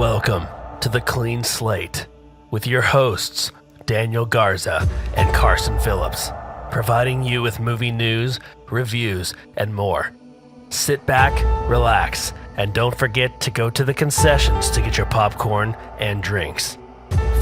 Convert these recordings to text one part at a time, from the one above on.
Welcome to The Clean Slate with your hosts, Daniel Garza and Carson Phillips, providing you with movie news, reviews, and more. Sit back, relax, and don't forget to go to the concessions to get your popcorn and drinks.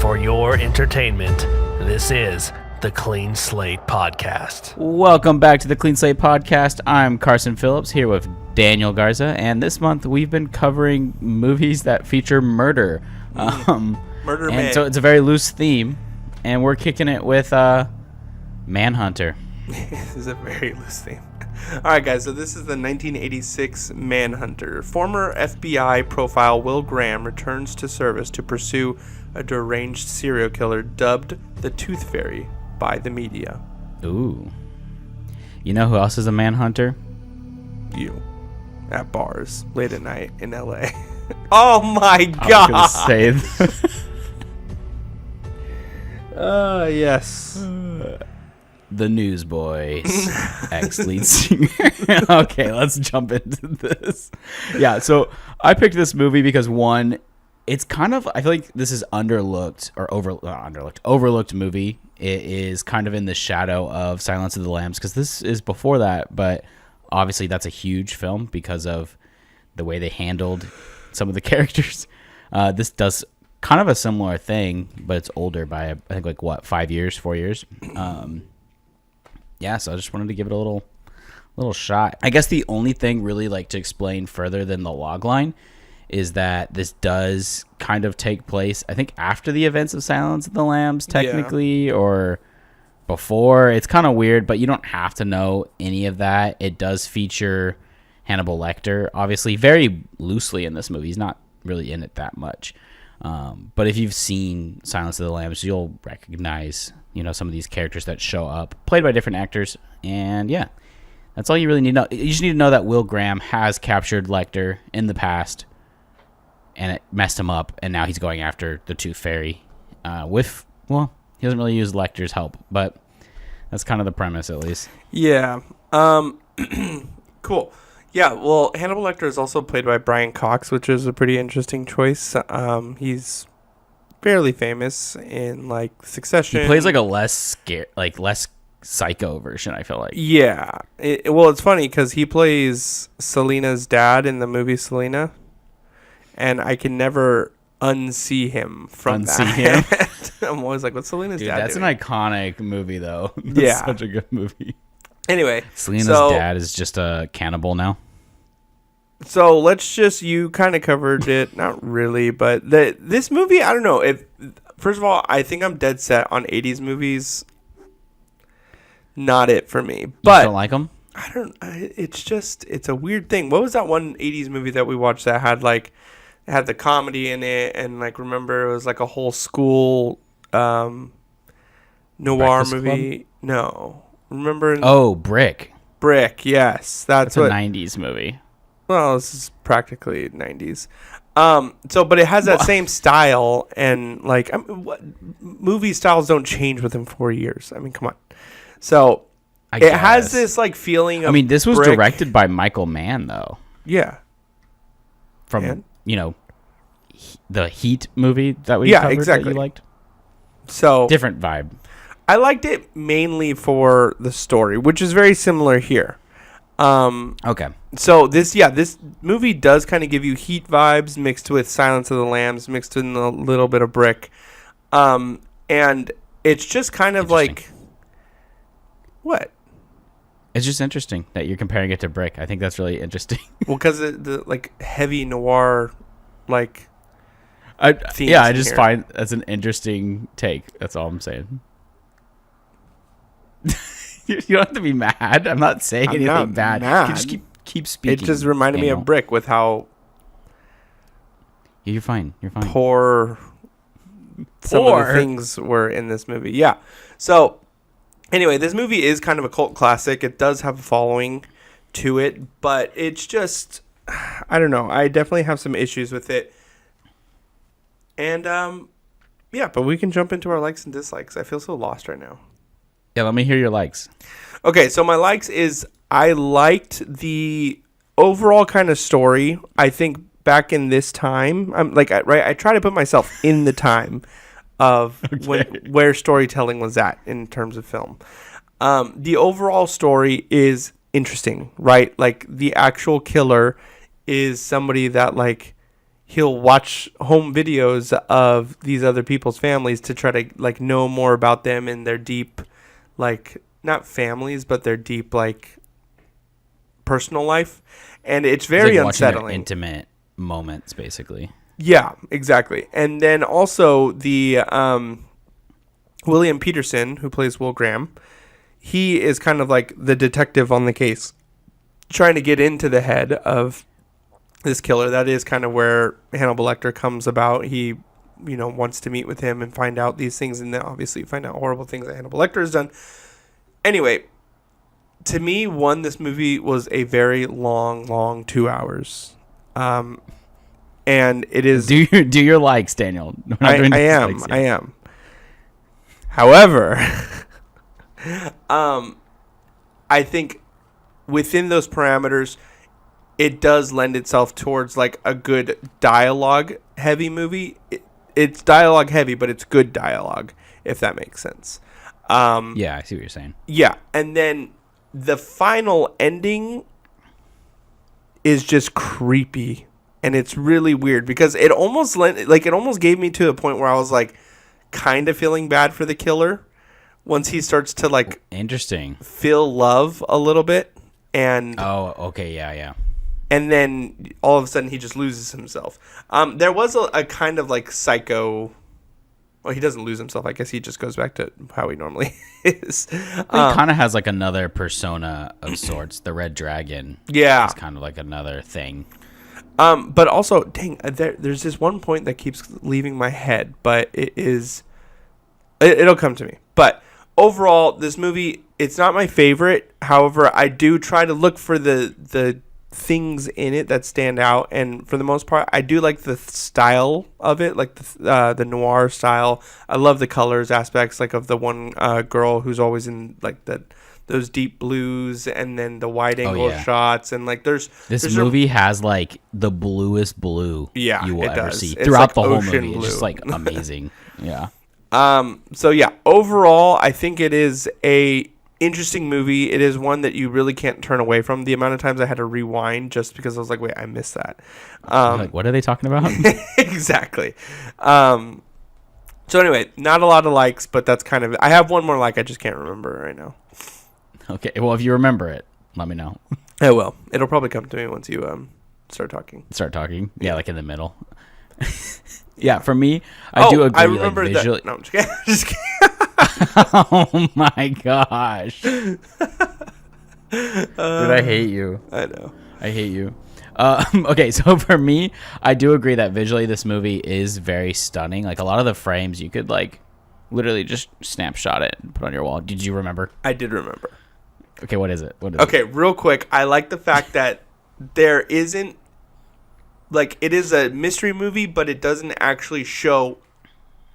For your entertainment, this is The Clean Slate Podcast. Welcome back to The Clean Slate Podcast. I'm Carson Phillips here with Daniel Garza, and this month we've been covering movies that feature murder. Murder and so it's a very loose theme, and we're kicking it with Manhunter. This is a very loose theme. All right, guys, so this is the 1986 Manhunter. Former FBI profile Will Graham returns to service to pursue a deranged serial killer dubbed the Tooth Fairy by the media. Ooh. You know who else is a Manhunter? You. At bars, late at night in L.A. Oh, my God. I was going to say yes. The Newsboys, ex-lead singer. Okay, let's jump into this. Yeah, so I picked this movie because, one, it's kind of, I feel like this is overlooked movie. It is kind of in the shadow of Silence of the Lambs because this is before that, but obviously that's a huge film because of the way they handled some of the characters. This does kind of a similar thing, but it's older by, I think, 4 years. Yeah, so I just wanted to give it a little shot. I guess the only thing really to explain further than the log line is that this does kind of take place, I think, after the events of Silence of the Lambs, technically, or before. It's kind of weird, but you don't have to know any of that. It does feature Hannibal Lecter, obviously, very loosely in this movie. He's not really in it that much. But if you've seen Silence of the Lambs, you'll recognize, some of these characters that show up, played by different actors. And yeah, that's all you really need to know. You just need to know that Will Graham has captured Lecter in the past, and it messed him up, and now he's going after the Tooth Fairy he doesn't really use Lecter's help, but that's kind of the premise, at least. Yeah. Cool. Yeah, well, Hannibal Lecter is also played by Brian Cox, which is a pretty interesting choice. He's fairly famous in Succession. He plays a less psycho version, I feel like. Yeah. It's funny because he plays Selena's dad in the movie Selena, and I can never unsee him from that. I'm always like, what's Selena's dad that's doing? an iconic movie, though. That's such a good movie. Anyway, Selena's dad is just a cannibal now. So you kind of covered it, not really, but this movie, I don't know. First of all, I think I'm dead set on 80s movies. Not it for me. But you don't like them? I don't. It's a weird thing. What was that one 80s movie that we watched that had had the comedy in it, and remember it was a whole school noir Breakfast movie? Club? No. Remember? Brick. Brick, yes. That's a 90s movie. Well, this is practically 90s. But it has that same style, and movie styles don't change within 4 years. I mean, come on. So it has this feeling of this was Brick. directed by Michael Mann, though. Yeah. From, the Heat movie that we covered that you liked. So different vibe. I liked it mainly for the story, which is very similar here. Okay. So this movie does kind of give you Heat vibes mixed with Silence of the Lambs, mixed in a little bit of Brick. And it's just kind of what? It's just interesting that you're comparing it to Brick. I think that's really interesting. Well, because the heavy noir I just find that's an interesting take. That's all I'm saying. You don't have to be mad. I'm not saying anything bad. You can just keep speaking. It just reminded me of Brick with how you're fine. Poor some of the things were in this movie. Yeah. So anyway, this movie is kind of a cult classic. It does have a following to it, but it's just, I don't know. I definitely have some issues with it. And but we can jump into our likes and dislikes. I feel so lost right now. Yeah, let me hear your likes. Okay, so my likes is I liked the overall kind of story. I think back in this time, I'm like, I try to put myself in the time of where storytelling was at in terms of film. The overall story is interesting, right? Like the actual killer is somebody that like he'll watch home videos of these other people's families to try to like know more about them and their deep, like not families, but their deep like personal life. And it's very unsettling. Intimate moments, basically. Yeah, exactly. And then also the William Peterson, who plays Will Graham, he is kind of like the detective on the case, trying to get into the head of this killer. That is kind of where Hannibal Lecter comes about. He, wants to meet with him and find out these things, and then obviously find out horrible things that Hannibal Lecter has done. Anyway, to me, this movie was a very long 2 hours. And it is... Do your likes, Daniel. I am. However, I think within those parameters, it does lend itself towards like a good dialogue heavy movie. It's dialogue heavy, but it's good dialogue, if that makes sense. Yeah, I see what you're saying. Yeah, and then the final ending is just creepy, and it's really weird because it almost gave me to a point where I was like kind of feeling bad for the killer once he starts to like feel love a little bit. And okay, yeah. And then all of a sudden he just loses himself. There was a kind of like psycho. Well, he doesn't lose himself. I guess he just goes back to how he normally is. He kind of has like another persona of sorts. The Red Dragon. Yeah. It's kind of like another thing. But also, dang, there's this one point that keeps leaving my head, but it'll come to me. But overall, this movie, it's not my favorite. However, I do try to look for the things in it that stand out, and for the most part I do like the style of it, like the noir style. I love the colors aspects, like of the one girl who's always in like those deep blues and then the wide angle shots, and like this movie has like the bluest blue you will ever see like throughout the whole movie. Blue. It's just like amazing. Yeah. So yeah, overall I think it is a interesting movie. It is one that you really can't turn away from. The amount of times I had to rewind just because I was like, wait, I missed that. Like, what are they talking about? Exactly. So anyway, not a lot of likes, but that's kind of it. I have one more like, I just can't remember right now. Okay, well, if you remember it, let me know. I will. It'll probably come to me once you start talking. Yeah, like in the middle. Yeah, for me, I do agree. I remember like, visually... that. No, I'm just kidding. Oh my gosh. Dude, I hate you. I know. I hate you. Okay, so for me, I do agree that visually this movie is very stunning. Like a lot of the frames, you could like literally just snapshot it and put on your wall. Did you remember? I did remember. Okay, what is it? Okay, real quick, I like the fact that there isn't, like, it is a mystery movie, but it doesn't actually show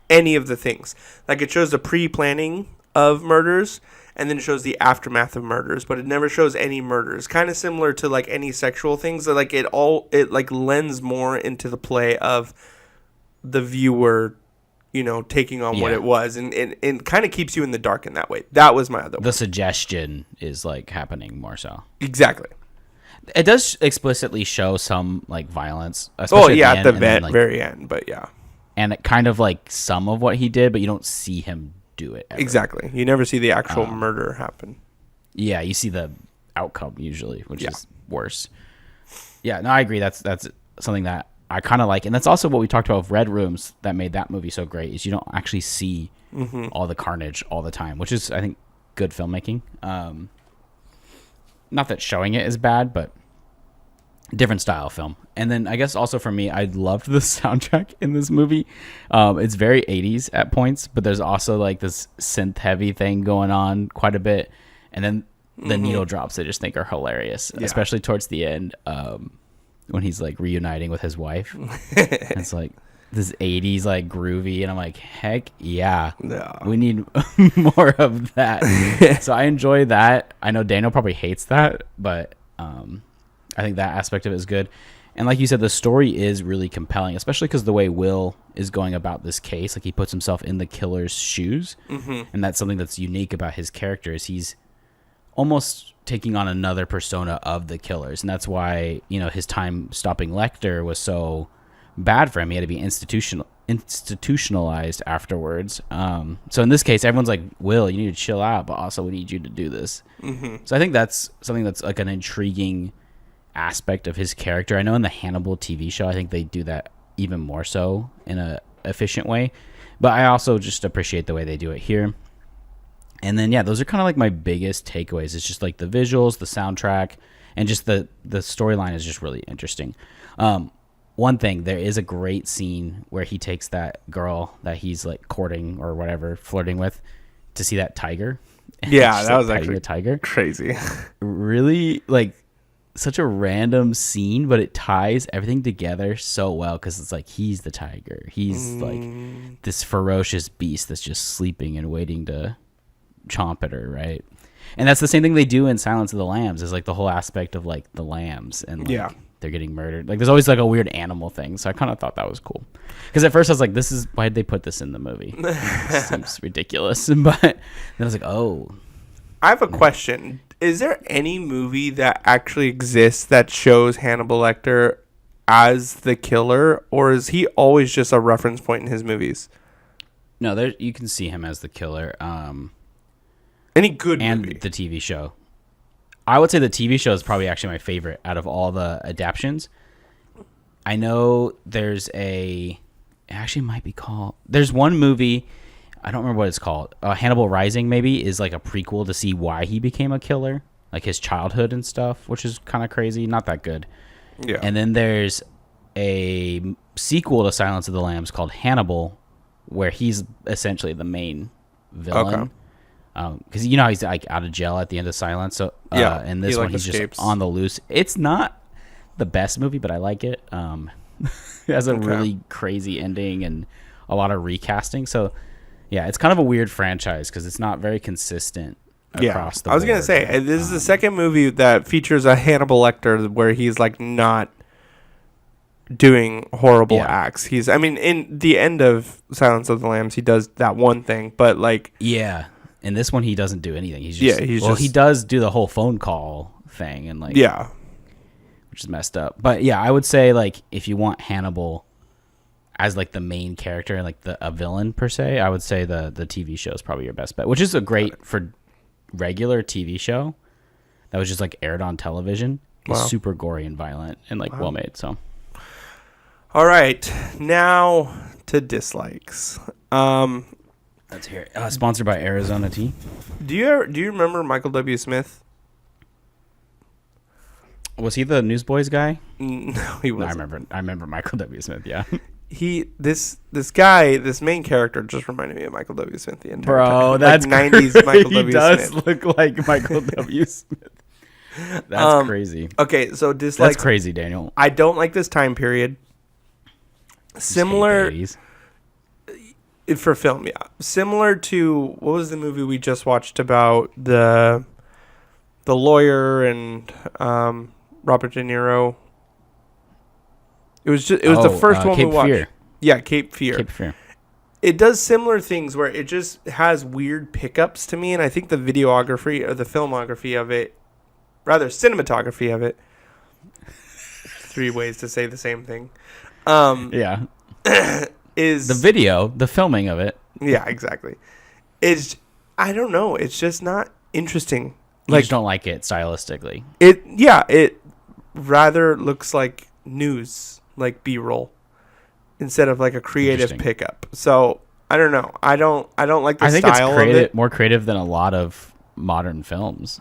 any of the things. Like, it shows the pre-planning of murders, and then it shows the aftermath of murders, but it never shows any murders. Kind of similar to, like, any sexual things. Like, it lends more into the play of the viewer, taking on what it was, and kind of keeps you in the dark in that way. That was my other one. The suggestion is, like, happening more so. Exactly. It does explicitly show some, like, violence. At the very end, but yeah. And it kind of, like, some of what he did, but you don't see him do it ever. Exactly. You never see the actual murder happen. Yeah, you see the outcome usually, which is worse. Yeah, no, I agree. That's something that I kind of like. And that's also what we talked about with Red Rooms that made that movie so great, is you don't actually see all the carnage all the time, which is, I think, good filmmaking. Not that showing it is bad, but different style film. And then I guess also for me, I loved the soundtrack in this movie. It's very 80s at points, but there's also like this synth heavy thing going on quite a bit. And then the needle drops I just think are hilarious, especially towards the end when he's like reuniting with his wife. It's like this 80s like groovy, and I'm like, heck yeah. We need more of that. So I enjoy that. I know Daniel probably hates that, but I think that aspect of it is good. And like you said, the story is really compelling, especially because the way Will is going about this case, like he puts himself in the killer's shoes. And that's something that's unique about his character is he's almost taking on another persona of the killers. And that's why, his time stopping Lecter was so bad for him. He had to be institutionalized afterwards. So in this case, everyone's like, Will, you need to chill out, but also we need you to do this. So I think that's something that's like an intriguing aspect of his character. I know in the Hannibal TV show, I think they do that even more so in a efficient way, but I also just appreciate the way they do it here. And then those are kind of like my biggest takeaways. It's just like the visuals, the soundtrack, and just the storyline is just really interesting. One thing, there is a great scene where he takes that girl that he's like courting or whatever, flirting with, to see that tiger. Yeah, that was actually a tiger. Crazy. Really, like, such a random scene, but it ties everything together so well because it's like he's the tiger. He's like this ferocious beast that's just sleeping and waiting to chomp at her, right? And that's the same thing they do in Silence of the Lambs, is like the whole aspect of like the lambs and like they're getting murdered. Like there's always like a weird animal thing. So I kind of thought that was cool. Because at first I was like, why did they put this in the movie? It seems ridiculous. But then I was like, oh. I have a question. Is there any movie that actually exists that shows Hannibal Lecter as the killer, or is he always just a reference point in his movies? No, you can see him as the killer. Any good and movie? The TV show. I would say the TV show is probably actually my favorite out of all the adaptions. I know there's it actually might be called, there's one movie, I don't remember what it's called. Hannibal Rising maybe is like a prequel to see why he became a killer, like his childhood and stuff, which is kind of crazy. Not that good. Yeah. And then there's a sequel to Silence of the Lambs called Hannibal, where he's essentially the main villain. Because he's like out of jail at the end of Silence. So in this one he's escapes. just on the loose. It's not the best movie, but I like it. It has a really crazy ending and a lot of recasting. So yeah, it's kind of a weird franchise because it's not very consistent across the board. I was gonna say this is the second movie that features a Hannibal Lecter where he's like not doing horrible acts. In the end of Silence of the Lambs, he does that one thing, but like in this one he doesn't do anything. He's just he does do the whole phone call thing and like which is messed up. But yeah, I would say like if you want Hannibal as like the main character and like a villain per se, I would say the TV show is probably your best bet, which is a great for regular TV show that was just like aired on television. It's super gory and violent and like well made. So all right, now to dislikes. Let's hear it. Sponsored by Arizona Tea. Do you remember Michael W. Smith? Was he the Newsboys guy? No, he wasn't. No, I remember Michael W. Smith. Yeah. This main character just reminded me of Michael W. Smith the entire time. Bro, that's like 90s Michael W. Smith. He does look like Michael W. Smith. That's crazy. Okay, so dislikes. That's crazy, Daniel. I don't like this time period. Similar for film, similar to what was the movie we just watched about the lawyer and Robert De Niro? It was the first one Cape we watched. Fear. Yeah, Cape Fear. Cape Fear. It does similar things where it just has weird pickups to me, and I think the videography or the filmography of it, rather cinematography of it, 3 ways to say the same thing. Is the video, the filming of it. Yeah, exactly. I don't know. It's just not interesting. You just don't like it stylistically. It rather looks like news, like B-roll, instead of like a creative pickup. So I don't know. I don't like the style of it. More creative than a lot of modern films.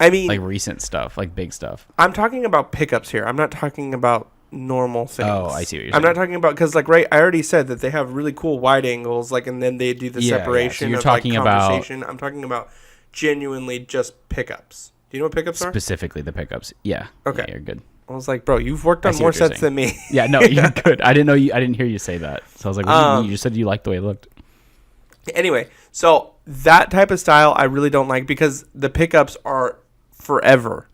I mean, like recent stuff, like big stuff. I'm talking about pickups here. I'm not talking about normal things. Oh, I see what you're saying. I'm not talking about because, like, right, I already said that they have really cool wide angles, like, and then they do the separation. So you're talking like, conversation. I'm talking about genuinely just pickups. Do you know what pickups are? Specifically the pickups. Yeah. Okay. Yeah, you're good. I was like, bro, you've worked on more sets than me. Yeah, no, you're good. I didn't hear you say that. So I was like, what do you mean? You just said you liked the way it looked. Anyway, so that type of style I really don't like because the pickups are forever.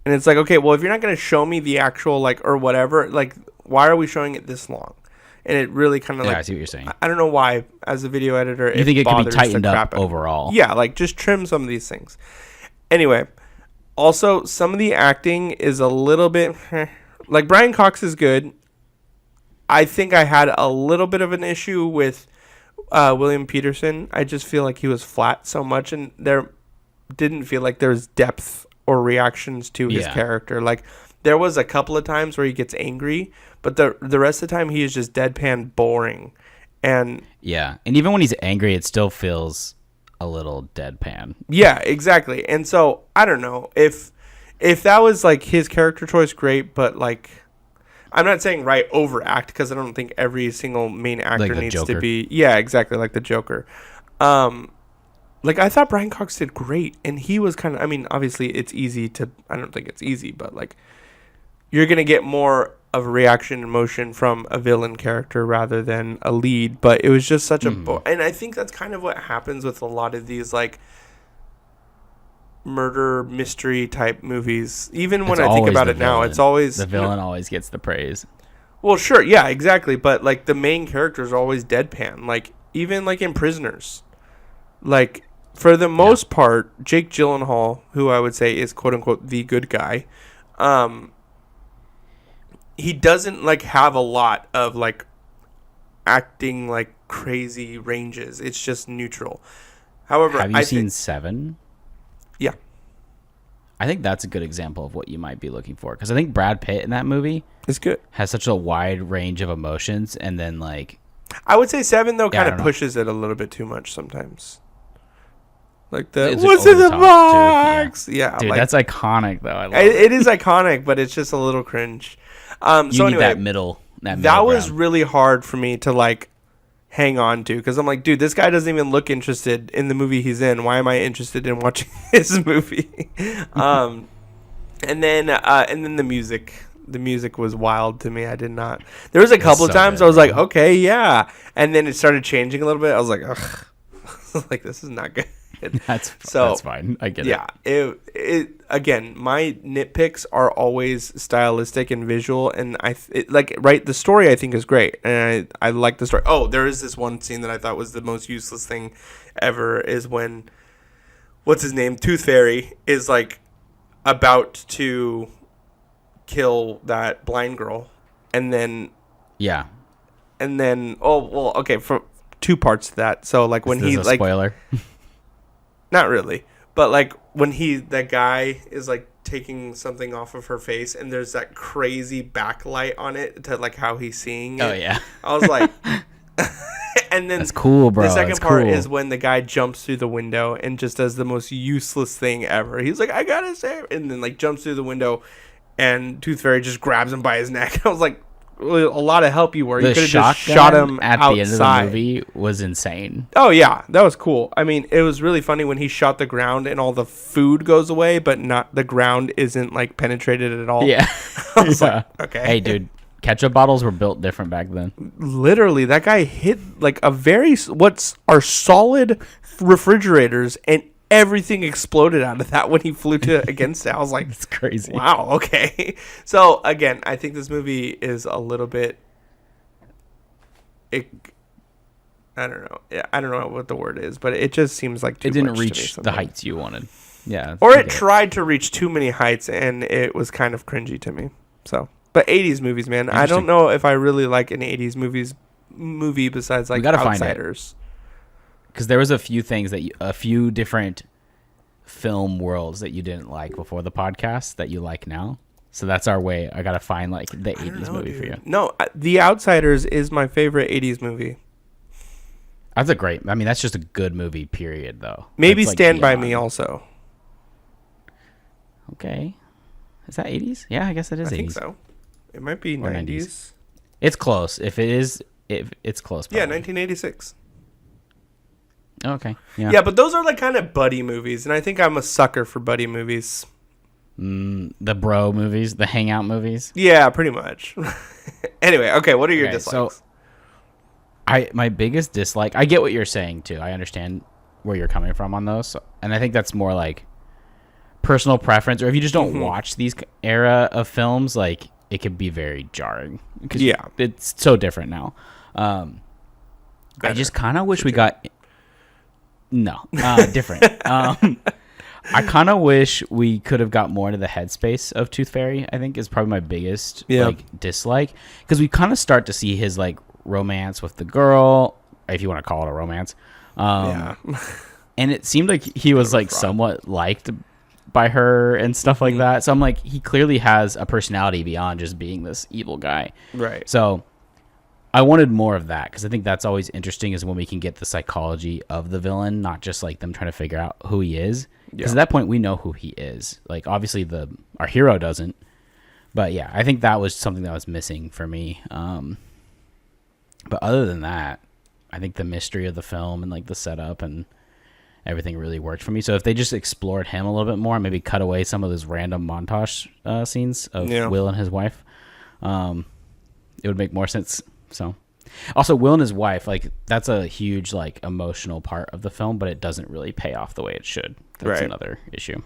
And it's like, okay, well, if you're not going to show me the actual, like, or whatever, like, why are we showing it this long? And it really kind of I see what you're saying. I don't know why, as a video editor, you think it could be tightened up overall? Yeah, like, just trim some of these things. Anyway, also, some of the acting is a little bit, like, Brian Cox is good. I think I had a little bit of an issue with William Peterson. I just feel like he was flat so much, and there didn't feel like there was depth or reactions to his character. Like, there was a couple of times where he gets angry, but the rest of the time he is just deadpan boring. And even when he's angry, it still feels a little deadpan. Yeah, exactly. And so I don't know if that was like his character choice, great, but like, I'm not saying overact, because I don't think every single main actor needs Joker. to be. Yeah, exactly, like the Joker. Like, I thought Brian Cox did great, and he was kind of, I mean, obviously it's easy to, I don't think it's easy, but like, you're going to get more of a reaction and emotion from a villain character rather than a lead, but it was just such a, and I think that's kind of what happens with a lot of these, like, murder mystery type movies. Even when I think about it now, it's always the villain always gets the praise. Well, sure, yeah, exactly, but like the main characters are always deadpan. Like, even like in Prisoners, like, for the most part, Jake Gyllenhaal, who I would say is quote unquote the good guy, he doesn't like have a lot of like acting like crazy ranges. It's just neutral. However, have you seen Seven? Yeah. I think that's a good example of what you might be looking for, because I think Brad Pitt in that movie is good. Has such a wide range of emotions, and then like, I would say Seven though kind of pushes it a little bit too much sometimes. Like the it's what's like in the box? Yeah, dude, like, that's iconic though. I love it is iconic, but it's just a little cringe. You so need anyway, that middle that was ground. really hard for me to like hang on to, because I'm like, dude, this guy doesn't even look interested in the movie he's in. Why am I interested in watching his movie? And then the music was wild to me. I did not. There was a couple of times I was like, okay, yeah, and then it started changing a little bit. I was like, ugh, like, this is not good. That's fine. I get it. Yeah. It again, my nitpicks are always stylistic and visual, and the story I think is great, and I like the story. Oh, there is this one scene that I thought was the most useless thing ever, is when what's his name, Tooth Fairy, is like about to kill that blind girl, and then okay, for two parts to that. So like when he like spoiler. Not really, but like when that guy is like taking something off of her face, and there's that crazy backlight on it to like how he's seeing it. Oh yeah, I was like, and then that's cool, bro. The second part is when the guy jumps through the window and just does the most useless thing ever. He's like, I gotta save, and then like jumps through the window, and Tooth Fairy just grabs him by his neck. I was like, a lot of help you were. You could have just shot him at outside. The end of the movie was insane. Oh yeah, that was cool. I mean, it was really funny when he shot the ground and all the food goes away, but not the ground isn't like penetrated at all. Yeah, I was like, okay. Hey, dude, ketchup bottles were built different back then. Literally, that guy hit like what are solid refrigerators, and everything exploded out of that when he flew against it. I was like, it's crazy. Wow, okay. So again, I think this movie is a little bit I don't know. Yeah, I don't know what the word is, but it just seems like too it didn't much reach the heights you wanted. Yeah. Or it tried to reach too many heights, and it was kind of cringy to me. So, but 80s movies, man. I don't know if I really like an 80s movie besides like Outsiders. Because there was a few things a few different film worlds that you didn't like before the podcast that you like now. So that's our way. I gotta find like the 80s movie for you. No, The Outsiders is my favorite 80s movie. That's that's just a good movie, period, though. Maybe that's Stand By Me also. Okay. Is that 80s? Yeah, I guess it is 80s. I think so. It might be 90s. It's close. If it's close. Probably. Yeah, 1986. Okay. Yeah, but those are like kind of buddy movies, and I think I'm a sucker for buddy movies. The bro movies, the hangout movies. Yeah, pretty much. Anyway, okay, what are your dislikes? So my biggest dislike, I get what you're saying too. I understand where you're coming from on those, and I think that's more like personal preference, or if you just don't watch these era of films, like it could be very jarring. Yeah, it's so different now. I just kind of wish we got different. I kind of wish we could have got more into the headspace of Tooth Fairy. I think is probably my biggest like dislike, because we kind of start to see his like romance with the girl, if you want to call it a romance. And it seemed like he was like somewhat liked by her and stuff like that. So I'm like, he clearly has a personality beyond just being this evil guy. Right. So I wanted more of that, because I think that's always interesting, is when we can get the psychology of the villain, not just like them trying to figure out who he is. Because at that point we know who he is. Like obviously our hero doesn't. But yeah, I think that was something that was missing for me. But other than that, I think the mystery of the film and like the setup and everything really worked for me. So if they just explored him a little bit more, maybe cut away some of those random montage scenes of Will and his wife, it would make more sense. So also Will and his wife, like that's a huge like emotional part of the film, but it doesn't really pay off the way it should. That's another issue.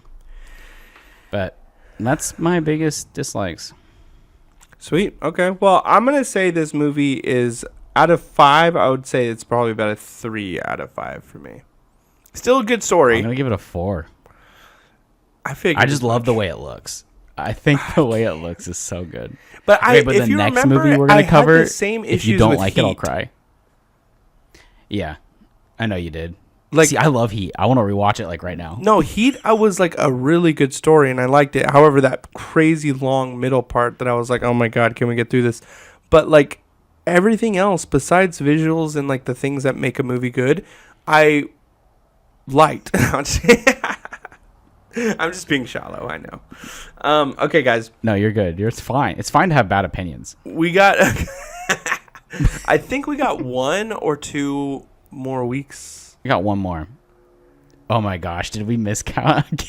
But that's my biggest dislikes. Sweet. Okay. Well, I'm going to say this movie is, out of 5, I would say it's probably about a 3 out of 5 for me. Still a good story. I'm going to give it a 4. I just love the way it looks. I think the way it looks is so good. But but the next movie we're going to cover, if you don't like it, I'll cry. Yeah. I know you did. Like, see, I love Heat. I want to rewatch it like right now. No, Heat was like a really good story, and I liked it. However, that crazy long middle part that I was like, oh my God, can we get through this? But like everything else besides visuals and like the things that make a movie good, I liked. I'm just being shallow, I know. Okay, guys. No, you're good. It's fine. It's fine to have bad opinions. We got I think we got 1 or 2 more weeks. We got 1 more. Oh my gosh, did we miscount again?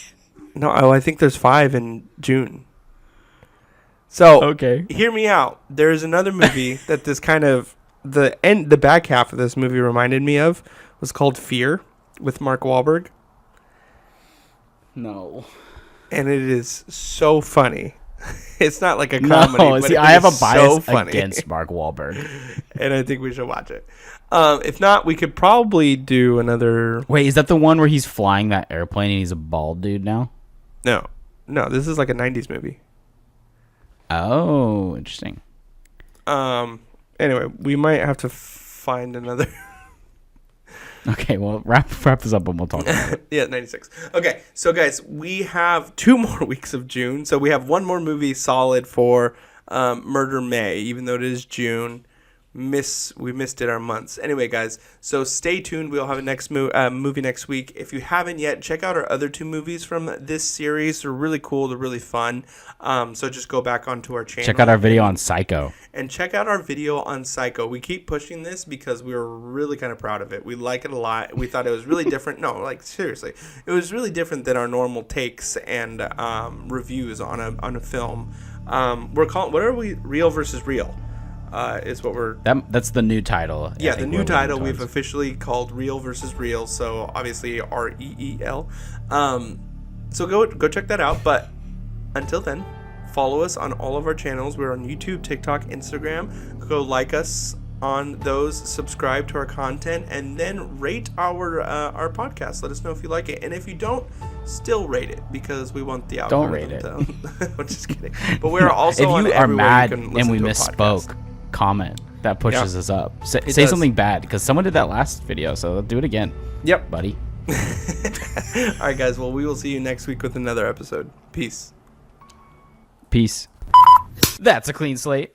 No, I think there's 5 in June. So, okay. Hear me out. There's another movie that this kind of the back half of this movie reminded me of, was called Fear with Mark Wahlberg. No. And it is so funny. It's not like a comedy. No, but see, I have a bias against Mark Wahlberg. And I think we should watch it. If not, we could probably do another... Wait, is that the one where he's flying that airplane and he's a bald dude now? No, this is like a 90s movie. Oh, interesting. Anyway, we might have to find another... Okay, well, wrap this up and we'll talk about it. Yeah, 96. Okay, so guys, we have 2 more weeks of June. So we have 1 more movie solid for Murder May, even though it is June. We missed it our months. Anyway, guys, so stay tuned. We'll have a next movie next week. If you haven't yet, check out our other 2 movies from this series. They're really cool. They're really fun. So just go back onto our channel. Check out our video on Psycho. And check out our video on Psycho. We keep pushing this because we were really kind of proud of it. We like it a lot. We thought it was really different. No, like seriously, it was really different than our normal takes and reviews on a film. What are we? Real versus Real. Is what we're... That's the new title. Yeah, the new title we've officially called Real versus Real, so obviously REEL. So go check that out, but until then, follow us on all of our channels. We're on YouTube, TikTok, Instagram. Go like us on those, subscribe to our content, and then rate our podcast. Let us know if you like it, and if you don't, still rate it, because we want the algorithm. Don't rate it. I'm just kidding. But we're also if on you are mad you and we misspoke, comment. That pushes us up. Say something bad, because someone did that last video, so do it again. Yep, buddy. All right, guys. Well, we will see you next week with another episode. Peace. That's a clean slate.